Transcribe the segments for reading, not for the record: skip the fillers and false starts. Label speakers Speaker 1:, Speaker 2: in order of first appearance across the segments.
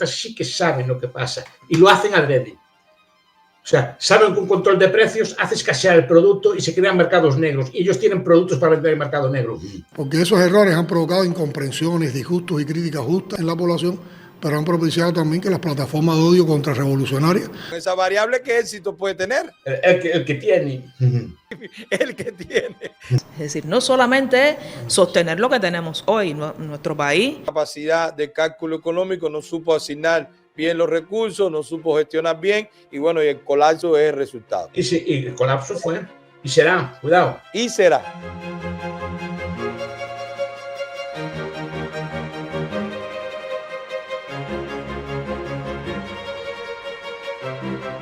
Speaker 1: sí que saben lo que pasa y lo hacen adrede. O sea, saben que un control de precios hace escasear el producto y se crean mercados negros. Y ellos tienen productos para vender en el mercado negro.
Speaker 2: Porque esos errores han provocado incomprensiones, disgustos y críticas justas en la población, pero han propiciado también que las plataformas de odio contrarrevolucionarias.
Speaker 3: Esa variable, ¿qué éxito puede tener?
Speaker 1: El que tiene.
Speaker 3: El que tiene.
Speaker 4: Es decir, no solamente sostener lo que tenemos hoy, nuestro país.
Speaker 3: La capacidad de cálculo económico no supo asignar bien los recursos, no supo gestionar bien y bueno, y el colapso es el resultado.
Speaker 1: Y el colapso fue, y será, cuidado.
Speaker 3: Y será.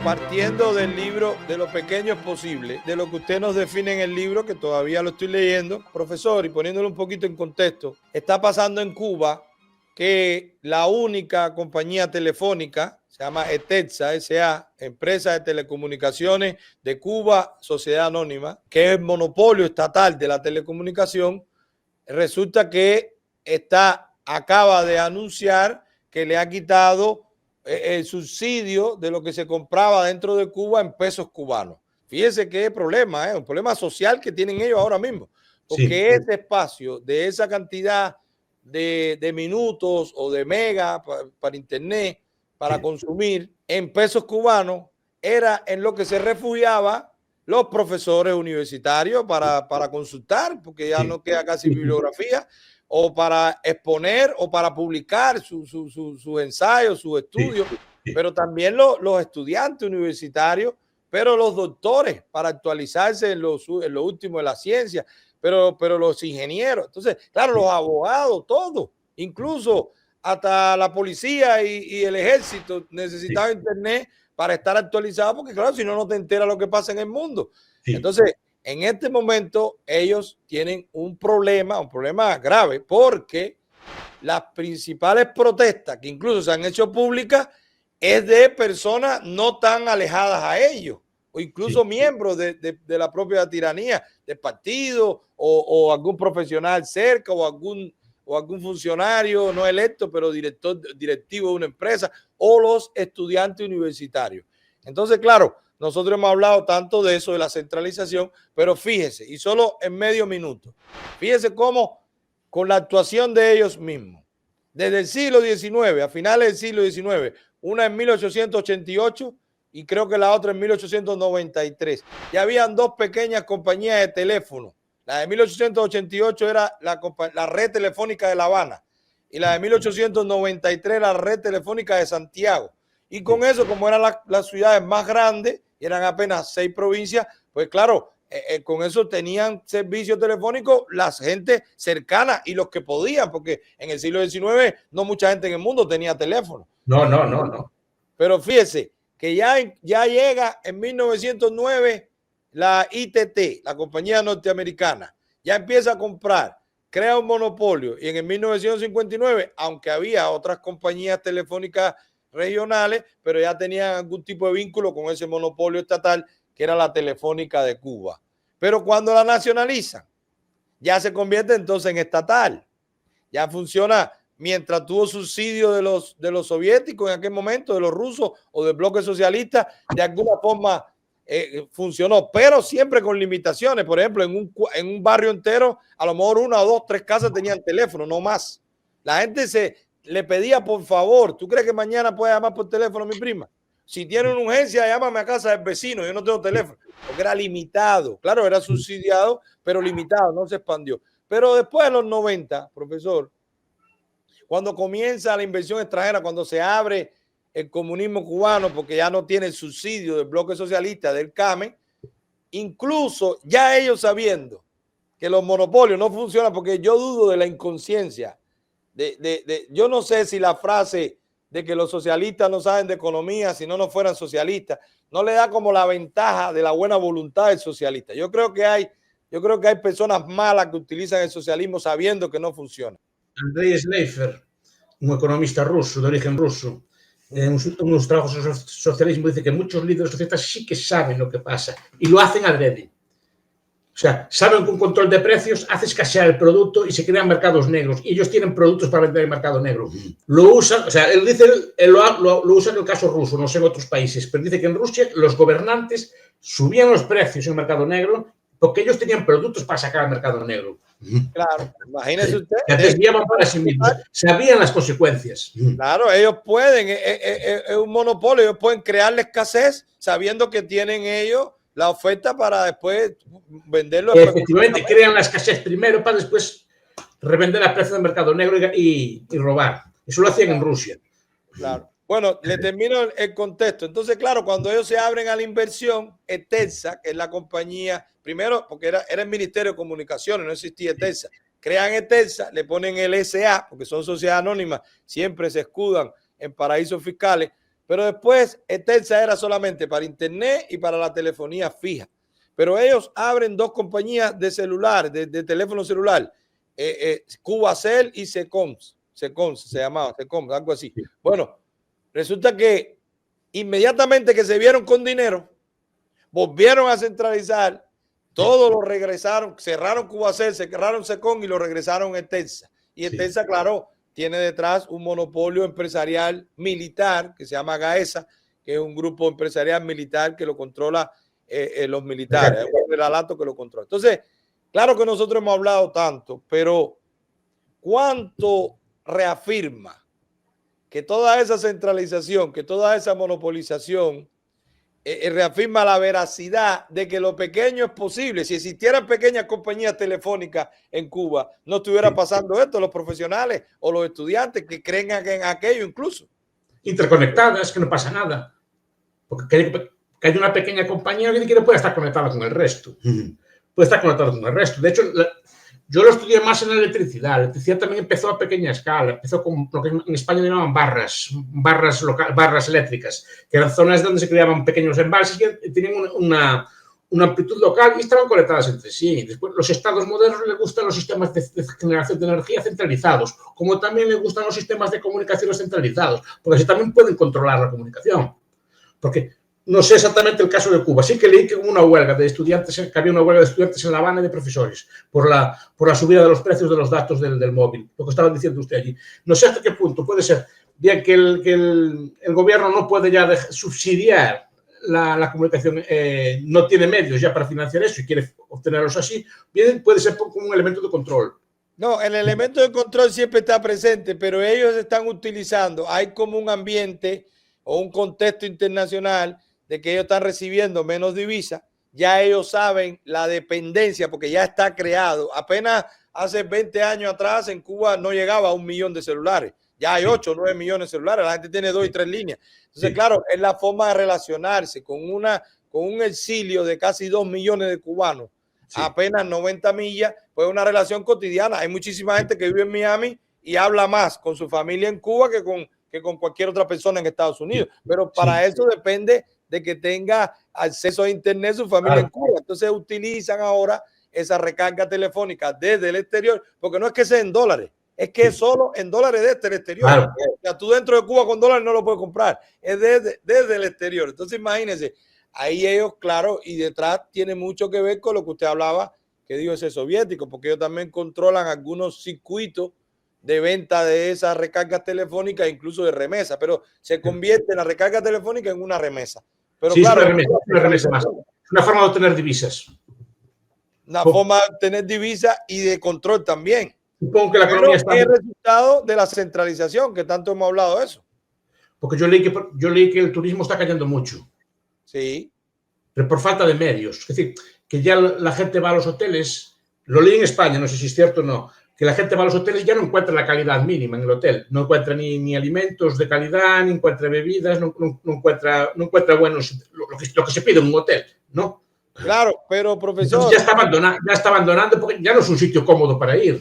Speaker 3: Partiendo del libro De lo pequeño es posible, de lo que usted nos define en el libro, que todavía lo estoy leyendo, profesor, y poniéndolo un poquito en contexto, está pasando en Cuba que la única compañía telefónica, se llama ETEXA S.A., Empresa de Telecomunicaciones de Cuba, Sociedad Anónima, que es el monopolio estatal de la telecomunicación, resulta que acaba de anunciar que le ha quitado el subsidio de lo que se compraba dentro de Cuba en pesos cubanos. Fíjense qué problema, un problema social que tienen ellos ahora mismo, porque sí, ese espacio de esa cantidad de minutos o de mega para internet, para consumir en pesos cubanos, era en lo que se refugiaba los profesores universitarios para consultar, porque ya no queda casi bibliografía, o para exponer o para publicar sus ensayos, sus estudios, pero también los estudiantes universitarios, pero los doctores para actualizarse en lo último de la ciencia, pero los ingenieros, entonces, claro, los abogados, todo, incluso hasta la policía y el ejército necesitaban internet para estar actualizados, porque claro, si no, no te enteras lo que pasa en el mundo. Entonces, en este momento ellos tienen un problema grave, porque las principales protestas que incluso se han hecho públicas es de personas no tan alejadas a ellos, o incluso miembros de la propia tiranía, de partido o algún profesional cerca o algún funcionario no electo, pero directivo de una empresa, o los estudiantes universitarios. Entonces, claro, nosotros hemos hablado tanto de eso, de la centralización, pero fíjese, y solo en medio minuto, fíjese cómo con la actuación de ellos mismos, desde el siglo XIX, a finales del siglo XIX, una en 1888 y creo que la otra en 1893, ya habían dos pequeñas compañías de teléfono. La de 1888 era la red telefónica de La Habana y la de 1893 la red telefónica de Santiago. Y con eso, como eran las ciudades más grandes, y eran apenas 6 provincias, pues claro, con eso tenían servicio telefónico la gente cercana y los que podían, porque en el siglo XIX no mucha gente en el mundo tenía teléfono. No. Pero fíjese que ya llega en 1909 la ITT, la compañía norteamericana, ya empieza a comprar, crea un monopolio, y en el 1959, aunque había otras compañías telefónicas regionales, pero ya tenían algún tipo de vínculo con ese monopolio estatal que era la Telefónica de Cuba. Pero cuando la nacionalizan, ya se convierte entonces en estatal. Ya funciona mientras tuvo subsidio de los soviéticos en aquel momento, de los rusos o del bloque socialista, de alguna forma funcionó, pero siempre con limitaciones. Por ejemplo, en un barrio entero, a lo mejor 1 o 2, 3 casas tenían teléfono, no más. La gente le pedía por favor, ¿tú crees que mañana puede llamar por teléfono a mi prima? Si tiene una urgencia, llámame a casa del vecino, yo no tengo teléfono, porque era limitado. Claro, era subsidiado, pero limitado, no se expandió. Pero después de los 90, profesor, cuando comienza la inversión extranjera, cuando se abre el comunismo cubano, porque ya no tiene el subsidio del bloque socialista, del CAME, incluso ya ellos sabiendo que los monopolios no funcionan, porque yo dudo de la inconsciencia, yo no sé si la frase de que los socialistas no saben de economía, si no fueran socialistas, no le da como la ventaja de la buena voluntad del socialista. Yo creo que hay personas malas que utilizan el socialismo sabiendo que no funciona.
Speaker 1: Andrei Schleifer, un economista ruso, de origen ruso, en unos trabajos sobre socialismo dice que muchos líderes socialistas sí que saben lo que pasa y lo hacen adrede. O sea, saben que un control de precios hace escasear el producto y se crean mercados negros. Y ellos tienen productos para vender en el mercado negro. Lo usan, o sea, él dice, lo usa en el caso ruso, no sé en otros países, pero dice que en Rusia los gobernantes subían los precios en el mercado negro porque ellos tenían productos para sacar al mercado negro.
Speaker 3: Claro, imagínese usted.
Speaker 1: Se desviaban para sí mismos, sabían las consecuencias.
Speaker 3: Claro, ellos pueden, es un monopolio, ellos pueden crear la escasez sabiendo que tienen ellos la oferta para después venderlo.
Speaker 1: Efectivamente, crean la escasez primero para después revender a precio del mercado negro y robar. Eso lo hacían en Rusia.
Speaker 3: Claro. Bueno, le termino el contexto. Entonces, claro, cuando ellos se abren a la inversión, Etelsa, que es la compañía, primero, porque era el Ministerio de Comunicaciones, no existía Etelsa. Crean Etelsa, le ponen el SA, porque son sociedades anónimas, siempre se escudan en paraísos fiscales. Pero después, Etelsa era solamente para internet y para la telefonía fija. Pero ellos abren dos compañías de celular, de teléfono celular, Cubacel y Secoms. Secoms se llamaba, Secoms, algo así. Bueno, resulta que inmediatamente que se vieron con dinero, volvieron a centralizar, todo lo regresaron, cerraron Cubacel, cerraron Secom y lo regresaron a Etelsa. Y Etelsa, claro, tiene detrás un monopolio empresarial militar que se llama GAESA, que es un grupo empresarial militar que lo controla los militares, es un relato que lo controla. Entonces, claro que nosotros hemos hablado tanto, pero ¿cuánto reafirma que toda esa centralización, que toda esa monopolización reafirma la veracidad de que lo pequeño es posible? Si existieran pequeñas compañías telefónicas en Cuba, no estuviera pasando esto, los profesionales o los estudiantes que creen en aquello incluso.
Speaker 1: Interconectadas, que no pasa nada. Porque que hay una pequeña compañía que no puede estar conectada con el resto. Puede estar conectada con el resto. De hecho, yo lo estudié más en la electricidad. La electricidad también empezó a pequeña escala. Empezó con lo que en España llamaban barras eléctricas, que eran zonas donde se creaban pequeños embalses que tenían una amplitud local y estaban conectadas entre sí. Después, los estados modernos les gustan los sistemas de generación de energía centralizados, como también les gustan los sistemas de comunicaciones centralizados, porque así también pueden controlar la comunicación. Porque no sé exactamente el caso de Cuba. Sí que leí que hubo una huelga de estudiantes, que había una huelga de estudiantes en La Habana y de profesores por la subida de los precios de los datos del móvil, lo que estaba diciendo usted allí. No sé hasta qué punto puede ser bien que el gobierno no puede ya subsidiar la comunicación, no tiene medios ya para financiar eso y quiere obtenerlos así, bien puede ser como un elemento de control.
Speaker 3: No, el elemento de control siempre está presente, pero ellos están utilizando, hay como un ambiente o un contexto internacional de que ellos están recibiendo menos divisas, ya ellos saben la dependencia porque ya está creado. Apenas hace 20 años atrás en Cuba no llegaba a 1 millón de celulares, ya hay 8 o 9 millones de celulares, la gente tiene 2 y 3 líneas. Entonces, claro, es la forma de relacionarse con un exilio de casi 2 millones de cubanos, apenas 90 millas, pues una relación cotidiana. Hay muchísima gente que vive en Miami y habla más con su familia en Cuba que con cualquier otra persona en Estados Unidos. Pero para eso depende de que tenga acceso a internet su familia en Cuba. Entonces utilizan ahora esa recarga telefónica desde el exterior, porque no es que sea en dólares, es que es solo en dólares desde el exterior. O sea, tú dentro de Cuba con dólares no lo puedes comprar, es desde el exterior. Entonces imagínense, ahí ellos, claro, y detrás tiene mucho que ver con lo que usted hablaba, que dijo ese soviético, porque ellos también controlan algunos circuitos de venta de esas recargas telefónicas, incluso de remesa, pero se convierte la recarga telefónica en una remesa. Pero
Speaker 1: sí,
Speaker 3: claro,
Speaker 1: es una remesa más. Es una forma de obtener divisas.
Speaker 3: Una forma de obtener divisas y de control también.
Speaker 1: Supongo que la economía está...
Speaker 3: es el resultado de la centralización, que tanto hemos hablado de eso.
Speaker 1: Porque yo leí que el turismo está cayendo mucho.
Speaker 3: Sí.
Speaker 1: Pero por falta de medios. Es decir, que ya la gente va a los hoteles, lo leí en España, no sé si es cierto o no, que la gente va a los hoteles y ya no encuentra la calidad mínima en el hotel. No encuentra ni alimentos de calidad, ni encuentra bebidas, no encuentra buenos, lo que se pide en un hotel, ¿no?
Speaker 3: Claro, pero profesor...
Speaker 1: Entonces ya está abandonando porque ya no es un sitio cómodo para ir.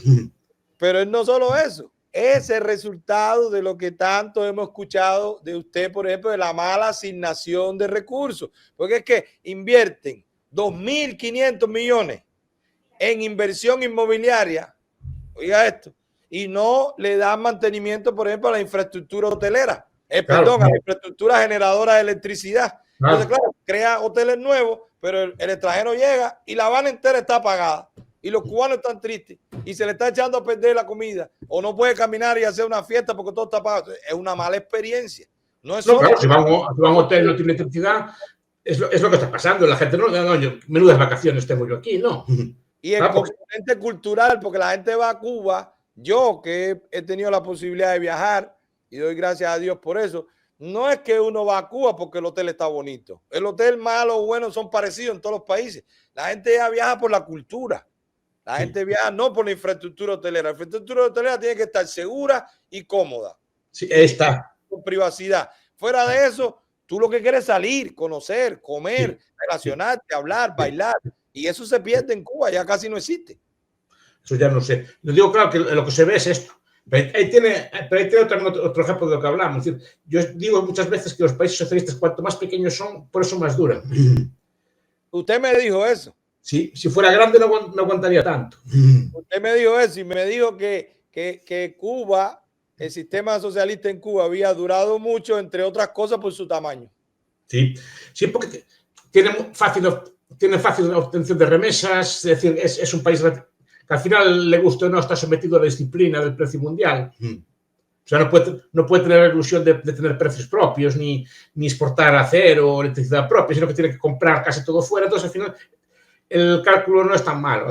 Speaker 3: Pero no solo eso, es el resultado de lo que tanto hemos escuchado de usted, por ejemplo, de la mala asignación de recursos. Porque es que invierten 2.500 millones en inversión inmobiliaria, oiga esto, y no le dan mantenimiento, por ejemplo, a la infraestructura hotelera, perdón, a la infraestructura generadora de electricidad. Entonces, claro, crea hoteles nuevos, pero el extranjero llega y La Habana entera está apagada y los cubanos están tristes y se le está echando a perder la comida o no puede caminar y hacer una fiesta porque todo está apagado. Es una mala experiencia. No es
Speaker 1: No,
Speaker 3: solo
Speaker 1: claro, si va a un hotel y no tiene electricidad, es lo que está pasando. La gente menudas vacaciones tengo yo aquí, ¿no?
Speaker 3: Y el componente cultural, porque la gente va a Cuba, yo que he tenido la posibilidad de viajar y doy gracias a Dios por eso, no es que uno va a Cuba porque el hotel está bonito. El hotel malo o bueno son parecidos en todos los países. La gente ya viaja por la cultura. La gente viaja no por la infraestructura hotelera. La infraestructura hotelera tiene que estar segura y cómoda.
Speaker 1: Sí, está.
Speaker 3: Con privacidad. Fuera de eso, tú lo que quieres es salir, conocer, comer, relacionarte, hablar, bailar. Y eso se pierde en Cuba, ya casi no existe.
Speaker 1: Eso ya no sé. Lo digo claro que lo que se ve es esto. Pero ahí tiene otro ejemplo de lo que hablamos. Es decir, yo digo muchas veces que los países socialistas, cuanto más pequeños son, por eso más duran.
Speaker 3: Usted me dijo eso.
Speaker 1: Si fuera grande no aguantaría tanto.
Speaker 3: Usted me dijo eso y me dijo que Cuba, el sistema socialista en Cuba había durado mucho, entre otras cosas, por su tamaño.
Speaker 1: Sí, porque tiene fácil obtención de remesas, es decir, es un país que al final le gusta o no está sometido a la disciplina del precio mundial. O sea, no puede tener la ilusión de tener precios propios, ni exportar acero o electricidad propia, sino que tiene que comprar casi todo fuera. Entonces, al final, el cálculo no es tan malo.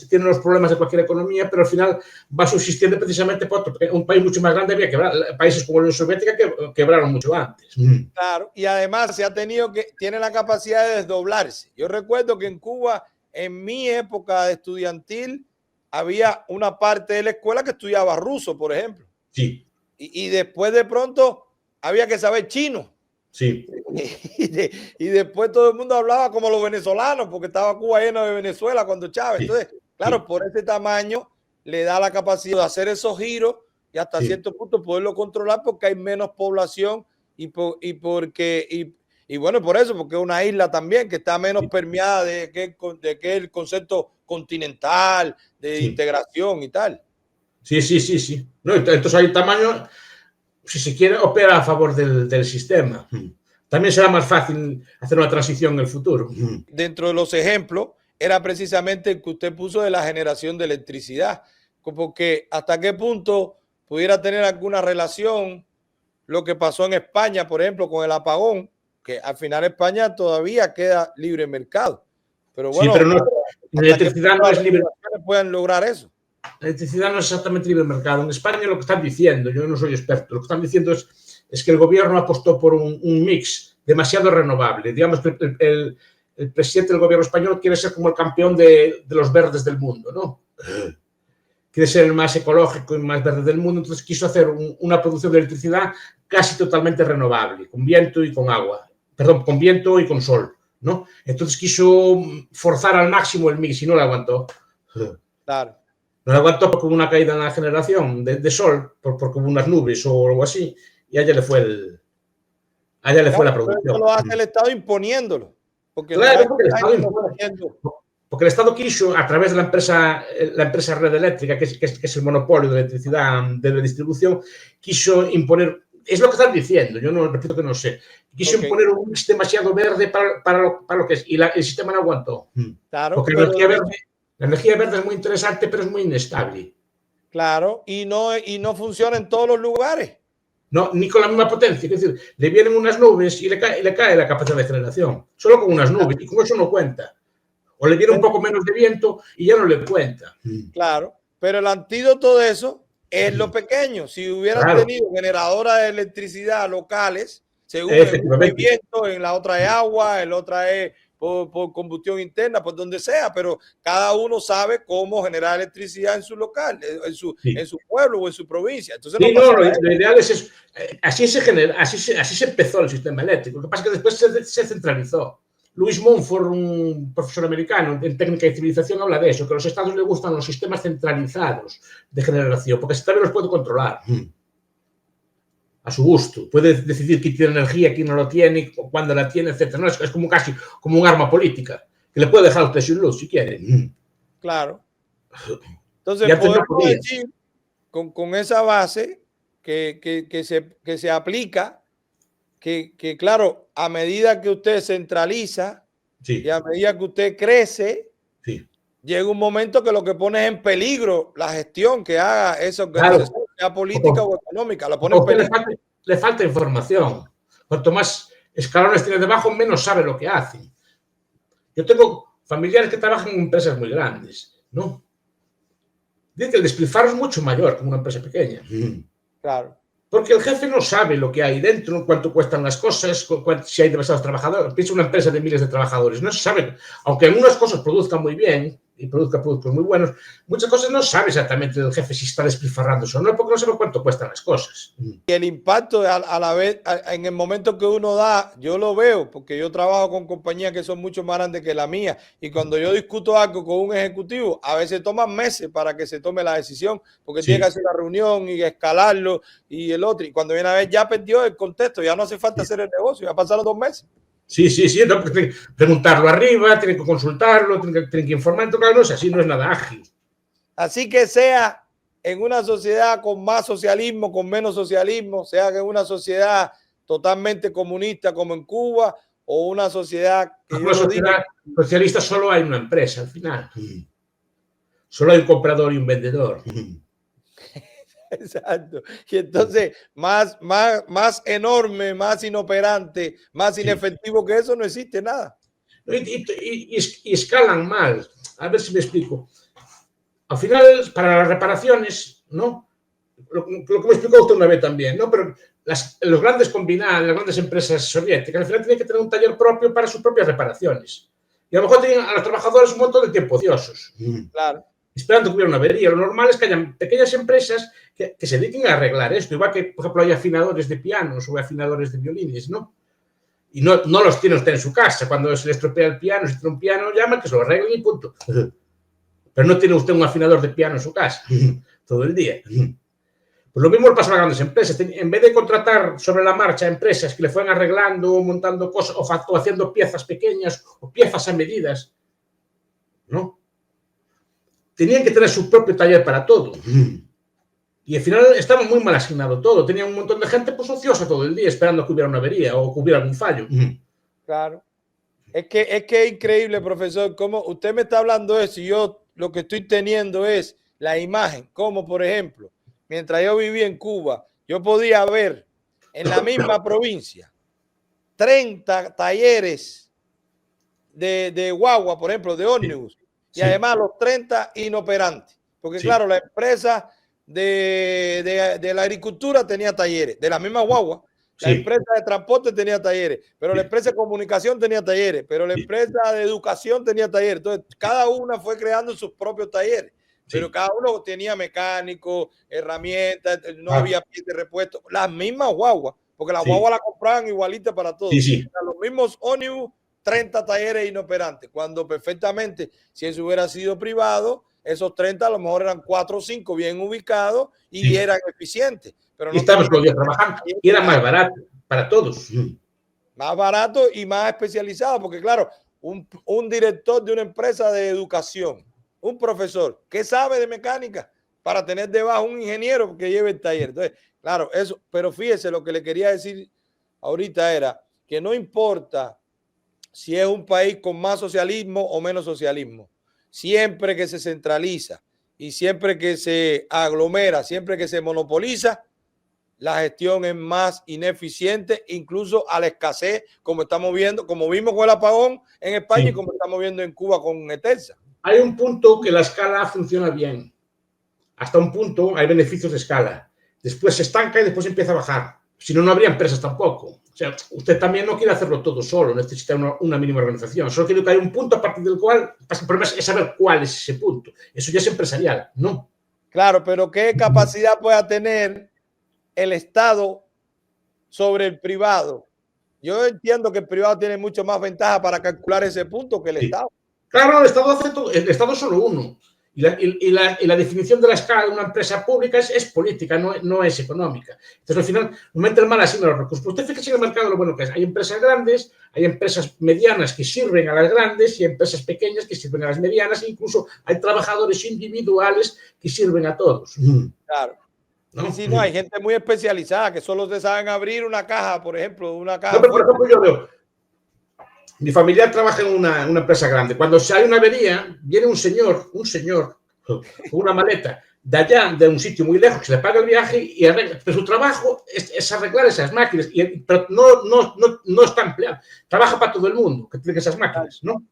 Speaker 1: Tiene los problemas de cualquier economía, pero al final va subsistiendo precisamente por un país mucho más grande. Había quebrado. Países como la Unión Soviética quebraron mucho antes.
Speaker 3: Claro, y además tiene la capacidad de desdoblarse. Yo recuerdo que en Cuba, en mi época de estudiantil, había una parte de la escuela que estudiaba ruso, por ejemplo.
Speaker 1: Sí.
Speaker 3: Y después de pronto había que saber chino.
Speaker 1: Sí.
Speaker 3: Y después todo el mundo hablaba como los venezolanos, porque estaba Cuba lleno de Venezuela cuando Chávez. Entonces, claro, por ese tamaño le da la capacidad de hacer esos giros y hasta cierto punto poderlo controlar porque hay menos población y bueno, por eso, porque es una isla también que está menos permeada de que el concepto continental, de integración y tal.
Speaker 1: Sí. No, entonces hay tamaño, si se quiere, opera a favor del sistema. También será más fácil hacer una transición en el futuro.
Speaker 3: Dentro de los ejemplos, era precisamente el que usted puso de la generación de electricidad, porque hasta qué punto pudiera tener alguna relación lo que pasó en España, por ejemplo, con el apagón, que al final España todavía queda libre mercado. Pero bueno,
Speaker 1: sí, pero la electricidad no es libre.
Speaker 3: Pueden lograr eso.
Speaker 1: La electricidad no es exactamente libre mercado. En España lo que están diciendo, yo no soy experto, lo que están diciendo es que el gobierno apostó por un mix demasiado renovable. Digamos que el presidente del gobierno español quiere ser como el campeón de los verdes del mundo, ¿no? Quiere ser el más ecológico y más verde del mundo, entonces quiso hacer una producción de electricidad casi totalmente renovable, con viento y con agua. Perdón, con viento y con sol, ¿no? Entonces quiso forzar al máximo el mix y no lo aguantó.
Speaker 3: Claro.
Speaker 1: No lo aguantó porque hubo una caída en la generación de sol, porque hubo unas nubes o algo así, y allá le fue la producción.
Speaker 3: Eso lo hace el Estado imponiéndolo. Porque
Speaker 1: porque el Estado quiso, a través de la empresa Red Eléctrica, que es el monopolio de electricidad de la distribución, quiso imponer, es lo que están diciendo, yo no repito que no sé, quiso imponer un mix demasiado verde para lo que es, y el sistema no aguantó.
Speaker 3: Claro,
Speaker 1: porque la energía verde es muy interesante, pero es muy inestable.
Speaker 3: Claro, y no funciona en todos los lugares.
Speaker 1: No, ni con la misma potencia. Es decir, le vienen unas nubes y le cae la capacidad de generación. Solo con unas nubes, y con eso no cuenta. O le viene un poco menos de viento y ya no le cuenta.
Speaker 3: Claro, pero el antídoto de eso es lo pequeño. Si hubieran tenido generadoras de electricidad locales, según el viento, en la otra es agua, en la otra es por combustión interna, por donde sea, pero cada uno sabe cómo generar electricidad en su local, en su pueblo o en su provincia. Entonces,
Speaker 1: lo ideal es eso. Así se empezó el sistema eléctrico. Lo que pasa es que después se centralizó. Louis Mumford, un profesor americano en técnica y civilización, habla de eso, que a los estados les gustan los sistemas centralizados de generación, porque así también los puede controlar a su gusto. Puede decidir quién tiene energía, quién no lo tiene, cuándo la tiene, etc. No, es como casi como un arma política, que le puede dejar a usted sin luz si quiere.
Speaker 3: Claro. Entonces, podemos decir, con esa base que se aplica, que claro, a medida que usted centraliza
Speaker 1: Sí.
Speaker 3: Y a medida que usted crece,
Speaker 1: Sí.
Speaker 3: llega un momento que lo que pone es en peligro la gestión que haga esa organización,
Speaker 1: Claro.
Speaker 3: sea política o económica, la pone
Speaker 1: A
Speaker 3: en
Speaker 1: usted
Speaker 3: peligro.
Speaker 1: le falta información. Cuanto más escalones tiene debajo, menos sabe lo que hace. Yo tengo familiares que trabajan en empresas muy grandes, ¿no? Dicen que el despilfarro es mucho mayor que una empresa pequeña.
Speaker 3: Claro.
Speaker 1: Porque el jefe no sabe lo que hay dentro, cuánto cuestan las cosas, si hay demasiados trabajadores. Piensa una empresa de miles de trabajadores. No se sabe, aunque algunas cosas produzcan muy bien y produzca productos muy buenos, muchas cosas no sabe exactamente el jefe si está despilfarrando eso o no, porque no sabe cuánto cuestan las cosas.
Speaker 3: Y el impacto a la vez, en el momento que uno da, yo lo veo, porque yo trabajo con compañías que son mucho más grandes que la mía, y cuando yo discuto algo con un ejecutivo, a veces toman meses para que se tome la decisión, porque tiene que hacer la reunión y escalarlo y el otro, y cuando viene a ver ya perdió el contexto, ya no hace falta hacer el negocio, ya pasaron 2 meses.
Speaker 1: Sí, no, pues tienen que preguntarlo arriba, tienen que consultarlo, tienen que informar, claro, no es así, no es nada ágil.
Speaker 3: Así que sea en una sociedad con más socialismo, con menos socialismo, sea en una sociedad totalmente comunista como en Cuba, o una sociedad que
Speaker 1: en una sociedad socialista solo hay una empresa al final. Solo hay un comprador y un vendedor.
Speaker 3: Exacto. Y entonces, más enorme, más inoperante, más inefectivo que eso, no existe nada.
Speaker 1: Y escalan mal. A ver si me explico. Al final, para las reparaciones, ¿no? Lo que me explicó usted una vez también, ¿no? Pero los grandes combinados, las grandes empresas soviéticas, al final tienen que tener un taller propio para sus propias reparaciones. Y a lo mejor tienen a los trabajadores un montón de tiempo ociosos.
Speaker 3: Claro.
Speaker 1: Esperando que hubiera una avería. Lo normal es que hayan pequeñas empresas que se dediquen a arreglar esto. Igual que, por ejemplo, hay afinadores de pianos o afinadores de violines, ¿no? Y no los tiene usted en su casa. Cuando se le estropea el piano, si tiene un piano, llama, que se lo arreglen y punto. Pero no tiene usted un afinador de piano en su casa todo el día. Pues lo mismo le pasa a las grandes empresas. En vez de contratar sobre la marcha empresas que le fueran arreglando o montando cosas o haciendo piezas pequeñas o piezas a medidas, ¿no? Tenían que tener su propio taller para todo. Y al final estaba muy mal asignado todo. Tenía un montón de gente pues ociosa todo el día esperando que hubiera una avería o que hubiera algún fallo.
Speaker 3: Claro. Es que es increíble, profesor, cómo usted me está hablando de eso y yo lo que estoy teniendo es la imagen, como por ejemplo, mientras yo vivía en Cuba, yo podía ver en la misma provincia 30 talleres de guagua, por ejemplo, de ómnibus, y además los 30 inoperantes, porque claro, la empresa de la agricultura tenía talleres, de la misma guagua. La empresa de transporte tenía talleres, pero la empresa de comunicación tenía talleres, pero la empresa de educación tenía talleres. Entonces, cada una fue creando sus propios talleres, pero cada uno tenía mecánicos, herramientas, no había pies de repuesto. Las mismas guaguas, porque las guaguas la compraban igualita para todos. Los mismos ómnibus, 30 talleres inoperantes, cuando perfectamente, si eso hubiera sido privado, esos 30 a lo mejor eran 4 o 5 bien ubicados y eran eficientes. Pero no
Speaker 1: y estábamos todo el día trabajando y era más barato para todos.
Speaker 3: Más barato y más especializado, porque claro, un director de una empresa de educación, un profesor que sabe de mecánica para tener debajo un ingeniero que lleve el taller. Entonces, claro, eso, pero fíjese, lo que le quería decir ahorita era que no importa si es un país con más socialismo o menos socialismo, siempre que se centraliza y siempre que se aglomera, siempre que se monopoliza, la gestión es más ineficiente, incluso a la escasez, como estamos viendo, como vimos con el apagón en España y como estamos viendo en Cuba con Etelsa.
Speaker 1: Hay un punto que la escala funciona bien. Hasta un punto hay beneficios de escala. Después se estanca y después empieza a bajar. Si no, no habría empresas tampoco. O sea, usted también no quiere hacerlo todo solo, necesita una mínima organización. Solo quiero que haya un punto a partir del cual, el problema es saber cuál es ese punto. Eso ya es empresarial, ¿no?
Speaker 3: Claro, pero ¿qué capacidad pueda tener el Estado sobre el privado? Yo entiendo que el privado tiene mucho más ventaja para calcular ese punto que el Estado.
Speaker 1: Claro, el Estado hace todo, el Estado es solo uno. Y la definición de la escala de una empresa pública es política, no es económica. Entonces, al final, momento el mal asigna los recursos. Usted fíjese en el mercado lo bueno que es. Hay empresas grandes, hay empresas medianas que sirven a las grandes y empresas pequeñas que sirven a las medianas. E incluso hay trabajadores individuales que sirven a todos.
Speaker 3: Claro. ¿No? Sí, no, hay gente muy especializada que solo te saben abrir una caja, por ejemplo, una caja.
Speaker 1: No, pero por ejemplo, yo veo Mi familiar trabaja en una empresa grande. Cuando hay una avería, viene un señor con una maleta de allá, de un sitio muy lejos, que se le paga el viaje y arregla. Pero su trabajo es arreglar esas máquinas, pero no está empleado. Trabaja para todo el mundo que tiene esas máquinas, ¿no?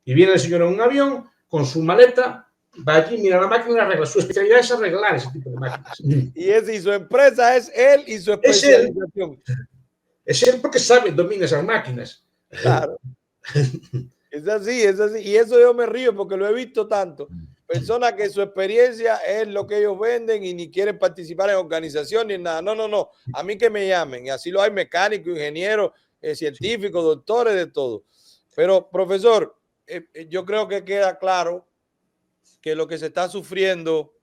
Speaker 1: Y viene el señor en un avión con su maleta, va allí, mira la máquina y la arregla. Su especialidad es arreglar ese tipo de máquinas.
Speaker 3: Y su empresa es él y su especialización.
Speaker 1: Es él porque sabe, domina esas máquinas.
Speaker 3: Claro. Es así, es así. Y eso yo me río porque lo he visto tanto. Personas que su experiencia es lo que ellos venden y ni quieren participar en organización ni nada. No. A mí que me llamen. Y así lo hay mecánicos, ingenieros, científicos, doctores, de todo. Pero, profesor, yo creo que queda claro que lo que se está sufriendo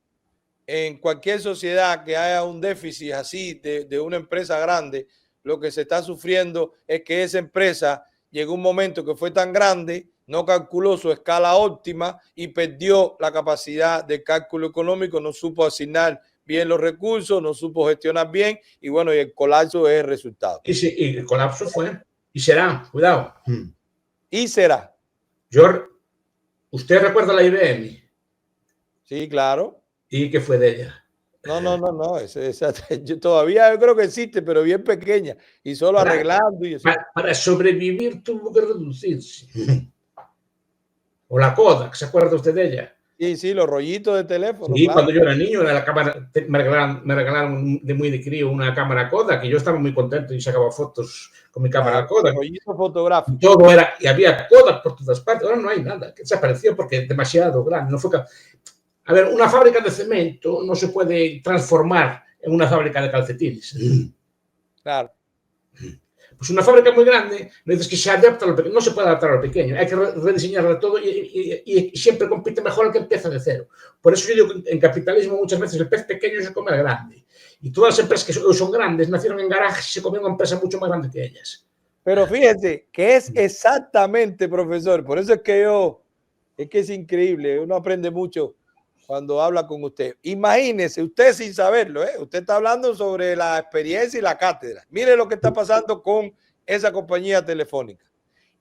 Speaker 3: en cualquier sociedad que haya un déficit así de una empresa grande, lo que se está sufriendo es que esa empresa llegó un momento que fue tan grande, no calculó su escala óptima y perdió la capacidad de cálculo económico, no supo asignar bien los recursos, no supo gestionar bien y bueno, y el colapso es el resultado.
Speaker 1: Y el colapso fue, y será, cuidado.
Speaker 3: Y será.
Speaker 1: ¿Usted recuerda la IBM?
Speaker 3: Sí, claro.
Speaker 1: ¿Y qué fue de ella?
Speaker 3: No. Yo todavía yo creo que existe, pero bien pequeña y solo arreglando. Y
Speaker 1: para sobrevivir tuvo que reducirse. O la Kodak, ¿se acuerda usted de ella?
Speaker 3: Sí, los rollitos de teléfono.
Speaker 1: Sí, claro. Cuando yo era niño, la cámara, me regalaron de muy de crío una cámara Kodak y yo estaba muy contento y sacaba fotos con mi cámara Kodak.
Speaker 3: Rollito fotográfico.
Speaker 1: Todo era, y había Kodak por todas partes. Ahora no hay nada, que desapareció porque es demasiado grande. No fue. A ver, una fábrica de cemento no se puede transformar en una fábrica de calcetines.
Speaker 3: Claro.
Speaker 1: Pues una fábrica muy grande, dices que se adapta a lo pequeño, no se puede adaptar a lo pequeño, hay que rediseñarlo todo y siempre compite mejor el que empieza de cero. Por eso yo digo que en capitalismo muchas veces el pez pequeño se come al grande. Y todas las empresas que son grandes nacieron en garajes y se comieron una empresa mucho más grande que ellas.
Speaker 3: Pero fíjese que es exactamente, profesor, por eso es que es increíble, uno aprende mucho cuando habla con usted. Imagínese, usted sin saberlo, usted está hablando sobre la experiencia y la cátedra. Mire lo que está pasando con esa compañía telefónica.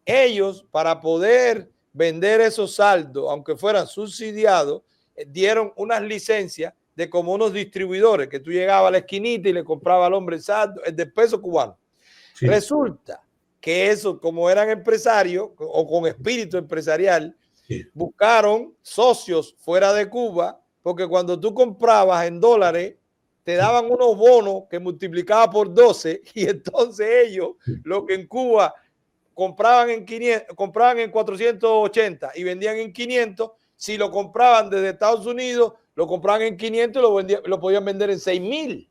Speaker 3: Ellos, para poder vender esos saldos, aunque fueran subsidiados, dieron unas licencias de como unos distribuidores, que tú llegabas a la esquinita y le comprabas al hombre el saldo, el de peso cubano. Sí. Resulta que eso, como eran empresarios o con espíritu empresarial, sí, buscaron socios fuera de Cuba, porque cuando tú comprabas en dólares, te daban unos bonos que multiplicaba por 12 y entonces ellos, lo que en Cuba compraban en 500, compraban en 480 y vendían en 500, si lo compraban desde Estados Unidos, lo compraban en 500 y lo podían vender en 6,000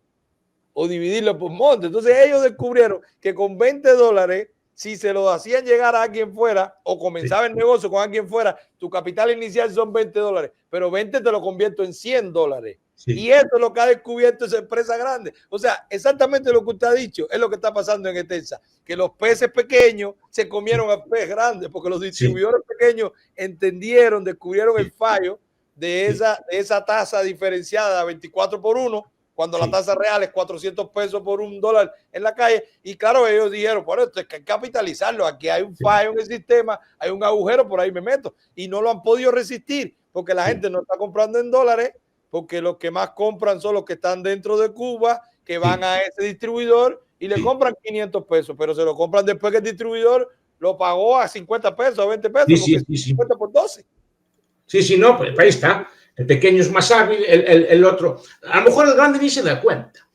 Speaker 3: o dividirlo por monte. Entonces ellos descubrieron que con $20, si se lo hacían llegar a alguien fuera o comenzaba el negocio con alguien fuera, tu capital inicial son $20, pero 20 te lo convierto en $100. Sí. Y eso es lo que ha descubierto esa empresa grande. O sea, exactamente lo que usted ha dicho es lo que está pasando en Etensa, que los peces pequeños se comieron al pez grande porque los distribuidores pequeños entendieron, descubrieron el fallo de esa tasa diferenciada de 24 por 1, cuando la tasa real es 400 pesos por $1 en la calle. Y claro, ellos dijeron, bueno, esto es que hay que capitalizarlo, aquí hay un fallo en el sistema, hay un agujero, por ahí me meto. Y no lo han podido resistir, porque la gente no está comprando en dólares, porque los que más compran son los que están dentro de Cuba, que van a ese distribuidor y le compran 500 pesos, pero se lo compran después que el distribuidor lo pagó a 50 pesos, a 20 pesos, porque 50 por 12.
Speaker 1: Sí, no, pues ahí está. El pequeño es más hábil, el otro. A lo mejor el grande ni se da cuenta.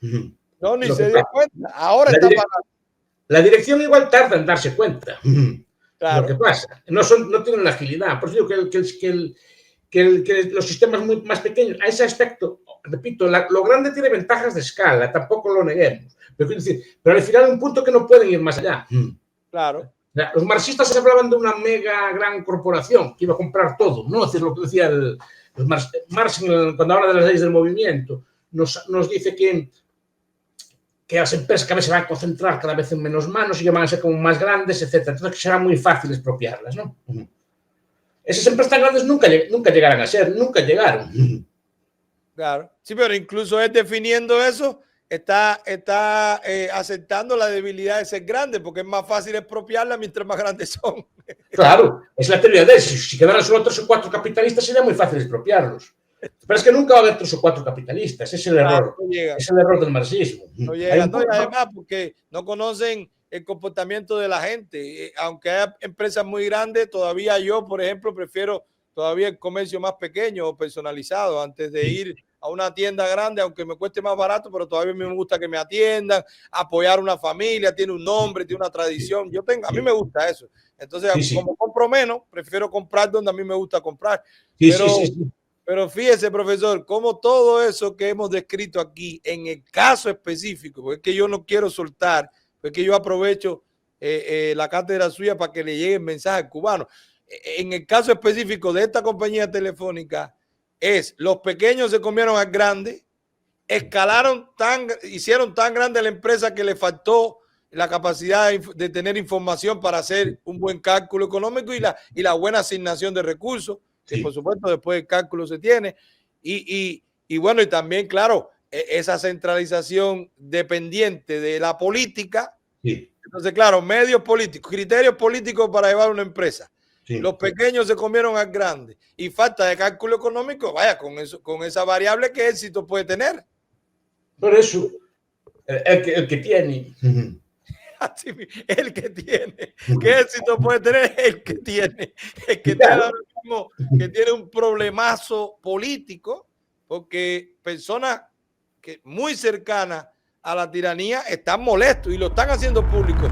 Speaker 3: No, ni se dio cuenta. Ahora está pagando.
Speaker 1: La dirección igual tarda en darse cuenta.
Speaker 3: Claro.
Speaker 1: Lo que pasa. No tienen la agilidad. Por eso digo que los sistemas muy más pequeños, a ese aspecto, repito, lo grande tiene ventajas de escala, tampoco lo neguemos. Pero al final hay un punto que no pueden ir más allá.
Speaker 3: Claro.
Speaker 1: Los marxistas hablaban de una mega gran corporación que iba a comprar todo, ¿no? Es decir, lo que decía Marx cuando habla de las leyes del movimiento, nos dice que las empresas cada vez se van a concentrar cada vez en menos manos y ya van a ser como más grandes, etc. Entonces que será muy fácil expropiarlas, ¿no? Esas empresas tan grandes nunca llegarán a ser, nunca llegaron.
Speaker 3: Claro. Sí, pero incluso es definiendo eso está aceptando la debilidad de ser grande, porque es más fácil expropiarla mientras más grandes son.
Speaker 1: Claro, es la teoría de eso. Si quedaran solo 3 o 4 capitalistas sería muy fácil expropiarlos. Pero es que nunca va a haber 3 o 4 capitalistas. Es el error.
Speaker 3: No llega.
Speaker 1: Es el error del marxismo.
Speaker 3: No llega, no, y además porque no conocen el comportamiento de la gente. Aunque haya empresas muy grandes, todavía yo, por ejemplo, prefiero todavía el comercio más pequeño o personalizado antes de ir a una tienda grande, aunque me cueste más barato, pero todavía me gusta que me atiendan, apoyar una familia, tiene un nombre, tiene una tradición. A mí me gusta eso. Entonces, como compro menos, prefiero comprar donde a mí me gusta comprar. Pero fíjese, profesor, como todo eso que hemos descrito aquí, en el caso específico, porque es que yo no quiero soltar, porque yo aprovecho la cátedra suya para que le llegue el mensaje al cubano. En el caso específico de esta compañía telefónica, los pequeños se comieron al grande, hicieron tan grande la empresa que le faltó la capacidad de tener información para hacer un buen cálculo económico y la buena asignación de recursos, que por supuesto después el cálculo se tiene, y bueno, y también, claro, esa centralización dependiente de la política. Entonces, claro, medios políticos, criterios políticos para llevar una empresa. Los pequeños se comieron al grande y falta de cálculo económico, vaya, con esa variable, ¿qué éxito puede tener?
Speaker 1: Por eso, el que tiene.
Speaker 3: El que tiene. ¿Qué éxito puede tener? El que tiene. El que tiene ahora mismo, que tiene un problemazo político, porque personas que muy cercanas a la tiranía están molestos y lo están haciendo público.